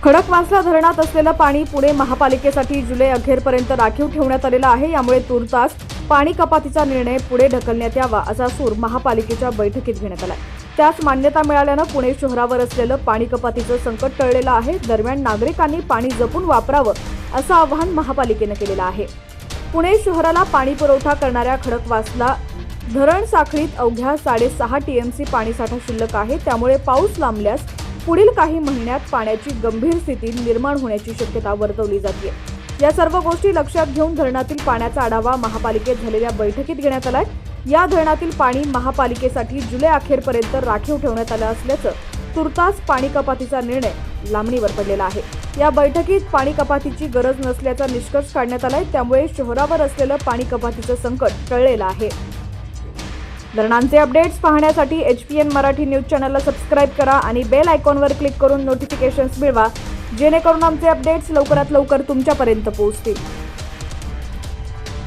खडकवासला धरणात असलेलं पाणी पुणे महापालिकेसाठी जुलै अखेरपर्यंत राखीव ठेवण्यात आलेलं आहे। यामुळे तुर्तास पाणी कपातीचा निर्णय पुढे ढकलण्यात यावा असा सूर महापालिकेच्या बैठकीत घेण्यात आला। त्यास मान्यता मिळाल्यानं पुणे शहरावर असलेलं पाणी कपातीचं संकट टळलेलं आहे। दरम्यान नागरिकांनी पाणी जपून वापरावं असं आवाहन महापालिकेनं केलेलं आहे। पुणे शहराला पाणी पुरवठा करणाऱ्या खडकवासला धरण साखळीत अवघ्या 6.5 टीएमसी पाणीसाठा शिल्लक आहे। त्यामुळे पाऊस लांबल्यास पुढील काही महिन्यात पाण्याची गंभीर स्थिती निर्माण होण्याची शक्यता वर्तवली जाते। या सर्व गोष्टी लक्षात घेऊन धरणातील पाण्याचा आढावा महापालिकेत झालेल्या बैठकीत घेण्यात आलाय। या धरणातील पाणी महापालिकेसाठी जुलै अखेरपर्यंत राखीव ठेवण्यात आलं असल्याचं तुर्तास पाणी कपातीचा निर्णय लांबणीवर पडलेला आहे। या बैठकीत पाणी कपातीची गरज नसल्याचा निष्कर्ष काढण्यात आलाय। त्यामुळे शहरावर असलेलं पाणी कपातीचं संकट टळलेलं आहे। धरणांचे अपडेट्स पाहण्यासाठी HPN मराठी न्यूज चॅनलला सबस्क्राइब करा आणि बेल आयकॉनवर क्लिक करून नोटिफिकेशन्स मिळवा, जेणेकरून आमचे अपडेट्स लवकरात लवकर तुमच्यापर्यंत पोहोचतील।